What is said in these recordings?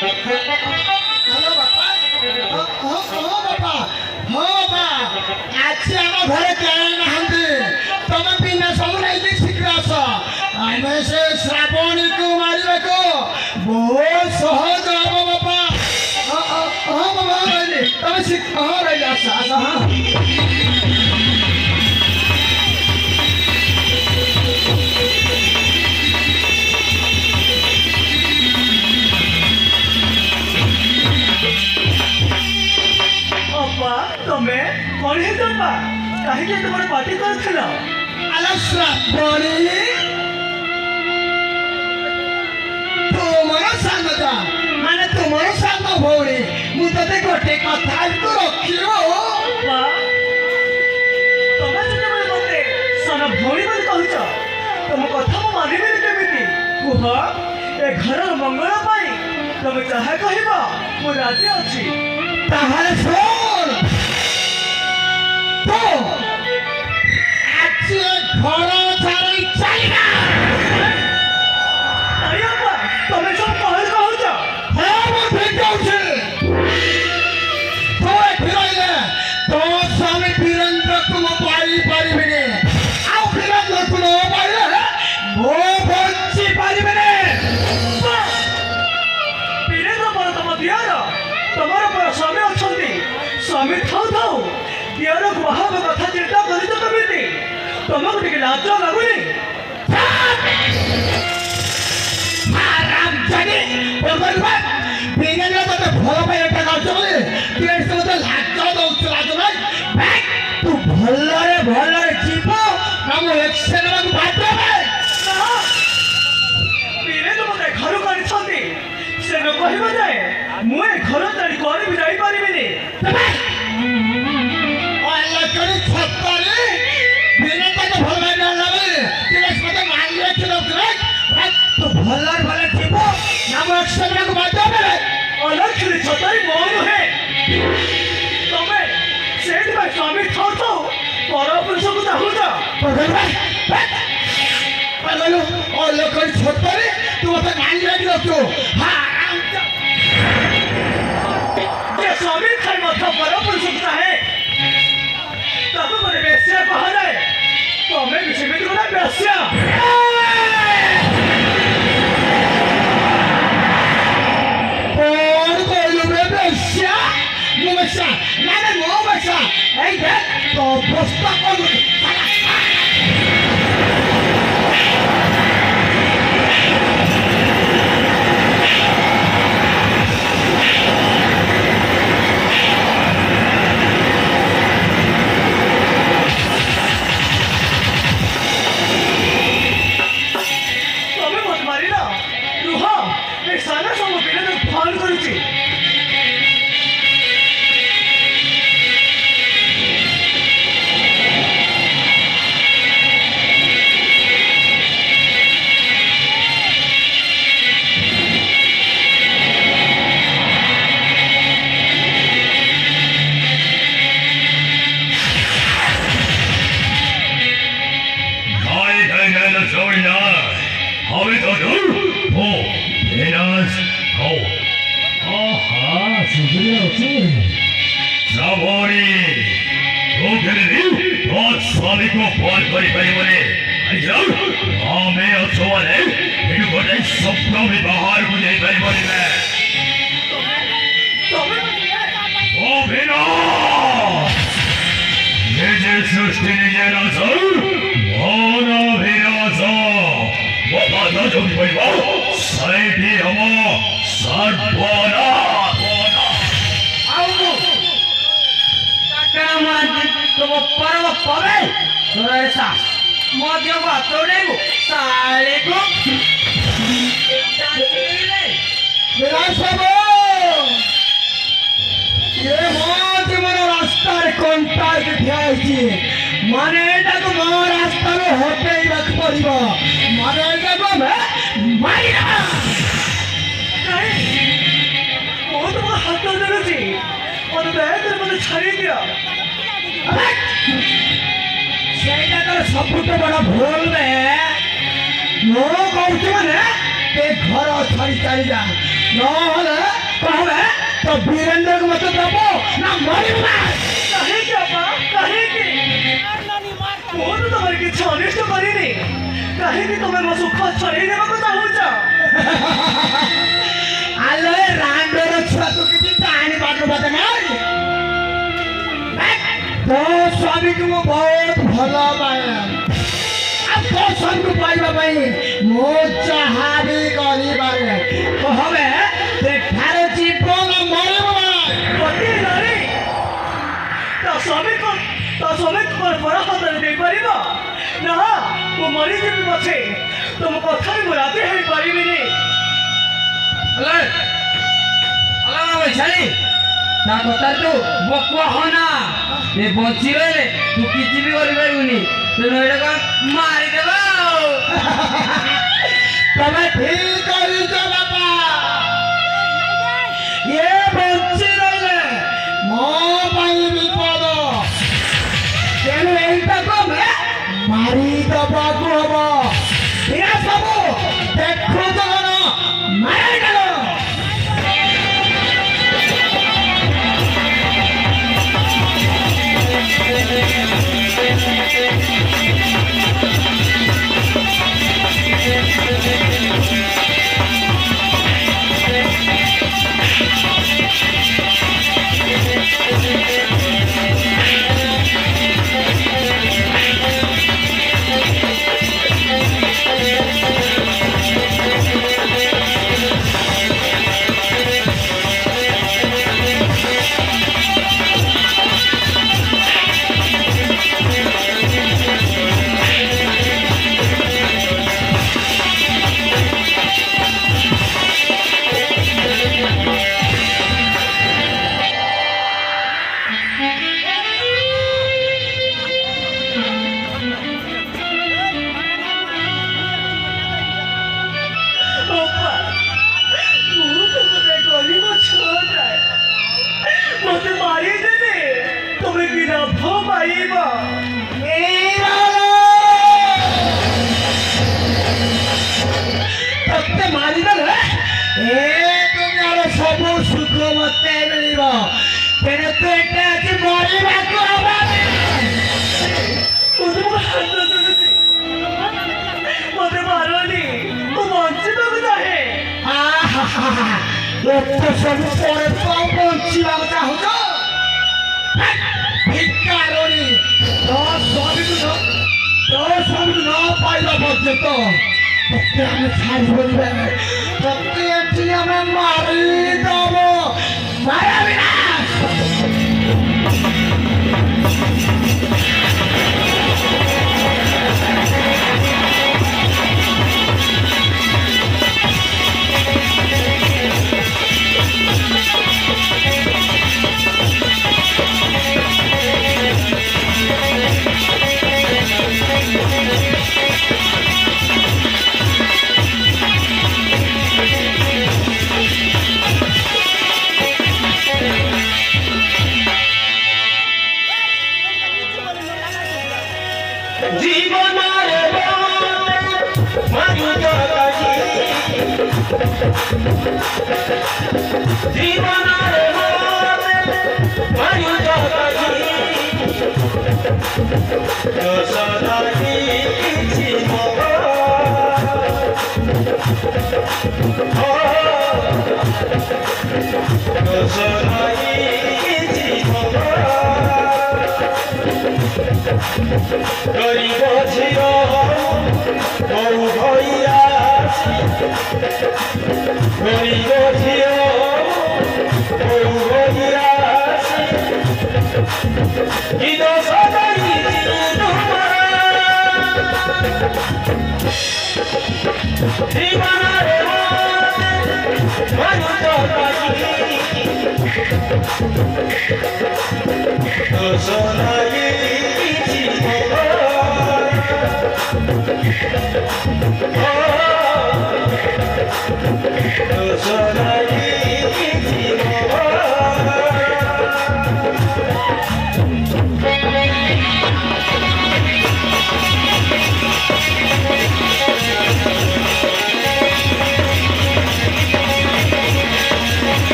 Hello बापा हाँ बापा आज आम घर कहीं ना तुम बिना समय शीघ्र आस आम से श्रावणी को मारे बहुत सहज हम बापा हाँ बाबा तुम हाँ रही आस आस हाँ तुम्हें कौन है तुम्बा कहीं के तुम्हारे पार्टी कर खिला अलस्रा बोली तुम्हारा सांगता माने तुम्हारा सांग भौणी मुझे गोटे कथा तो रखियो बा तुम्हें जब मैं बोलते सन भौणी बोली कहूଛ तुम कथा मु मानिबे केमिति कुह ए घर मंगल पाई तुम चाहे कहबा मु राजी अछि ताहले सुन तो आज घर छाड़ी चलना नहीं अपा तुम्हें सब कहल कहूଛ हाँ मैं ठीक कहूँ तो फिर तो स्वामी वीरेंद्र तुम पाई परिबिने आउ वीरेंद्र तुम पाइले मो बच्ची परिबिने वीरेंद्र पर तुम दियार तुम्हारे पर स्वामी अछंती स्वामी थाउ थाउ दियार बाहर कथा चिंता करी तो कमिति तुमको टिके लाज लागुनी आराम जाने बोल बात वीरेंद्र तो भलो पे एटा गाछ बोले तेरे से तो लाज दउछ लाज भाई तू भल्लरे जीवो हम एक्शन में बात है वीरेंद्र मते घर कर छंती से न कहबो जाए मुए घर तारी कर भी जाई परिबिनी लकड़ी छप्परे वीरेंद्र तो भलो पे ना लगे तेरे से तो मान ले के लोग तो भल्लर जीवो हम एक्शन में बात है अलग खिले छताई मौन है तमे सेठ भाई स्वामी थाउ थाउ परपुरुष को चाहूजा पगलो और लकड़ी छप्परे तू तो मान ले के लोग हां ये स्वामी खाई मत परपुरुष को चाहे तब मने बेस्या कहा जाए तमे विषय में तो ना बेस्या नाने मो बच्चा ए देख तो बस्ता को तमे मत मारी ना रुह ए साला सब बिना तो फोन करूची स्वामी को फोन मैं अच्छे गोटे स्वप्न भी बाहर को नहीं पारि निजे सृष्टि निजे नाश मन विनाश बाधा जमी पड़ सैठी हम सर्वनाश तुम पर्व पवे ऐसा मध्य बातोड़े को साले को ये मौज मनो रास्ता रे कांटेक्ट ठियाइछि माने एटा को मो रास्ता रे हटेई रख पड़िबो माने एटा को मारिना नहीं वो तो हाथ दे दी और दया कर मुझे छाड़ी दिया ସେଇଟା ତୋର ସବୁଠୁ ବଡ଼ ଭୁଲ ବେ ମୁଁ କହୁଛି ମାନେ ଏ ଘର ଛାଡ଼ି ଚାଲି ଯା ନହେଲେ तो वीरेंद्र को मत दबो ना मरिब ना କାହିଁକି ବାପା କାହିଁକି ମୁଁ ତ ତମର କିଛି ଅନିଷ୍ଟ କରିନି କାହିଁକି ତମେ ମୋ ସୁଖ ଛଡ଼େଇ ନେବାକୁ ଚାହୁଁଛ ଆଲୋ ଏ ରାଣ୍ଡର ଛୁଆ ତୁ କିଛି ଜାଣି ପାରୁନୁ ବୋଧେ ନାଇଁ ତୋ ସ୍ୱାମୀକୁ ମୁଁ ବହୁତ ଭଲ ପାଏ ଆଉ ତୋ ସ୍ୱାମୀକୁ ପାଇବା ପାଇଁ ମୁଁ ଯାହା ବି କରିପାରେ କହବେ ସେଠାରେ ଜୀବନ ମରିବ ଗୋଟିଏ ନାରୀ ତା ସ୍ୱାମୀକୁ କ'ଣ ପର ହାତରେ ଦେଇପାରିବ ନା ମୁଁ ମରିଯିବି ପଛେ ତୁମ କଥାରେ ମୁଁ ରାଜି ହେଇପାରିବିନି वैशाली ता कथा तू बकुआ होना ये बची रहे तू किसी भी करि पारिबुनी तो नैडा का मारी देबो तमे ठीक करिछ बाबा ये बच्ची रहे मो पाई विपद तेनु एइटा को मारी दबाकू हबो ये सब देखो जगन मारी देलो ମୋତେ ମାରିଦେଲେ ତମେ କି ଲାଭ ପାଇବ ତତେ ମାରିଦେଲେ ଏ ଦୁନିଆର ସବୁ ସୁଖ ମତେ ମିଳିବ ତେଣୁ ତୁ ଏକା ଆଜି ମରିବାକୁ ହବ ମୋତେ ମାରନି ମୁଁ ବଞ୍ଚିବାକୁ ଚାହେଁ ଏତେ ସବୁ ପରେ ତୁ ଆଉ ବଞ୍ଚିବାକୁ ଚାହୁଁଛ ଭିକାରୀ ତୋ ସ୍ୱାମୀକୁ ନ ପାଇବା ପର୍ଯ୍ୟନ୍ତ ତତେ ଆମେ ଛାଡ଼ିବନି ତତେ ଏଠି ଆମେ ମାରିଦେବ ମାୟାବି ନା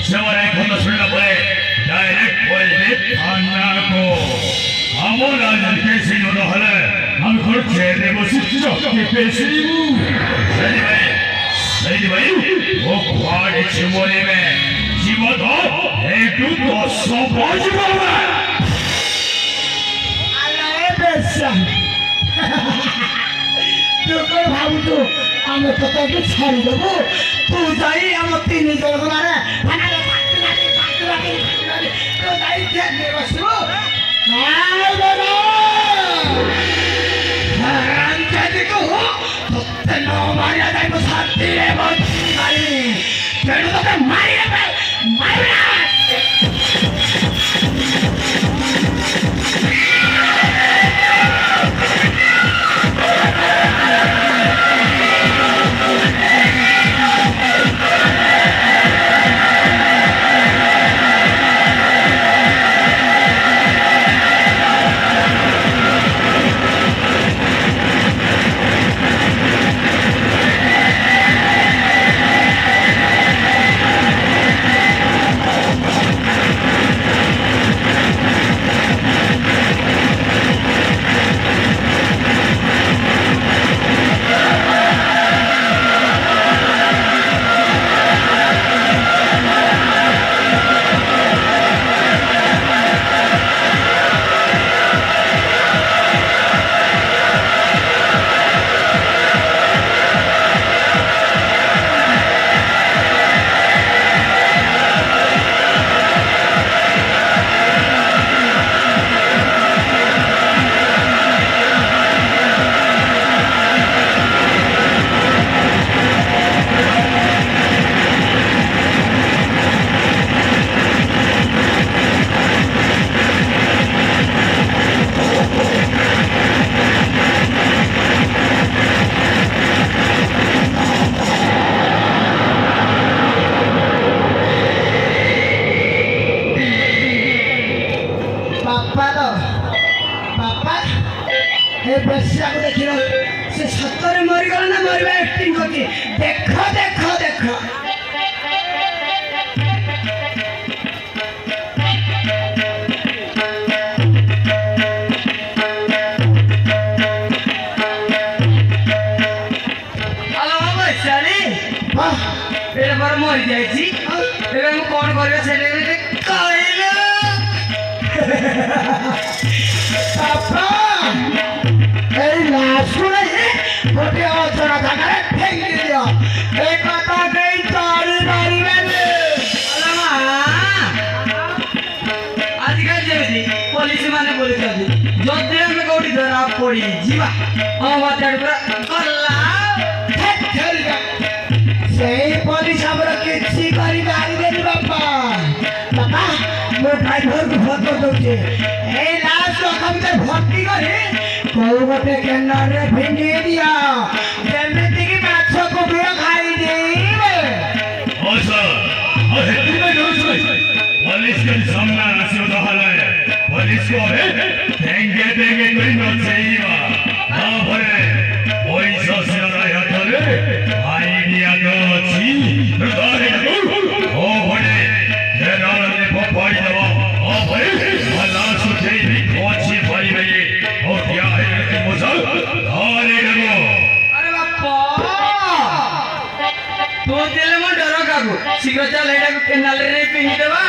Se va a encontrar la pared. ମୋର ଚେୟାରରେ ବସିଛ କେବେ ଶୁଣିବୁ ସେଇଥିପାଇଁ ଓ କୁଆଡ଼େ ଯିବ ନେବେ ଯିବ ତ ଏଠୁ 10 ବଜିବ ଆଲେ ବେଶା ତୁ କଣ ଭାବୁଛୁ ଆମେ ତତେ ଛାଡ଼ିଦେବୁ ତୁ ଯାଇ ଆମ 3 ଜଣ ନାରେ ତୁ ଯାଇ ଧ୍ୟାନରେ ବସିବୁ ତତେ ନ ମାରିବା ଯାଇ ମୁଁ ଶାନ୍ତିରେ ବଞ୍ଚିପାରି ତେଣୁ ତତେ ମାରିବା ମାରିବା ବେଶ୍ୟାକୁ ଦେଖିଲ ସେ ସତରେ ମରିଗଲା ନା ମରିବା ଆକ୍ଟିଂ କରୁଛି ଦେଖ ଦେଖ ଦେଖ ହ୍ୟାଲୋ ବୈଶାଳୀ ଏଇଟା ମୋର ମରିଯାଇଛି ଏବେ ମୁଁ କ'ଣ କରିବା ସେଇଟା କହିଲୁ ବାପା এই লাশগুলো গোটে অচরা জায়গায় ফেলে দিও এই কথা কেই চড়ি পারিবেন ଆଜିକାଲି ଯେମିତି ପୋଲିସ ମାନେ ବୋଲୁଛନ୍ତି ଯଦି ଆମେ କୋଉଠି ଧରା ପଡି ଯିବା ବାତ୍ୟାଟା ପୁରା ଗଲା সেই পুলিশ আমরা কিছু করি পারিবেনি বাপা বাপা ମୋ ଡ୍ରାଇଭରକୁ ଫଟୋ ଦଉଛି ଏଇ ଲାଶ ରକମରେ ଭର୍ତ୍ତି କରି କୋଉ ଗୋଟେ କେନାଲରେ ଫିଙ୍ଗି ଦିଅ ଯେମିତିକି ମାଛକୁ ବି ଖାଇଦେଇବେ पुलिस के सामने आसियो तो हला है पुलिस को है देंगे कोई न चाहिए ना भरे पैसा से आया करे आइडिया तो छी दारे ओ भरे जेनाल ने पपाई दवा ओ भरे भला सुठे भी कोची पाई गई और क्या है कि मुसल दारे लगो अरे बापा तू दिले मो डर कागु शीघ्र चल एटा केनाल रे पिंगी देबा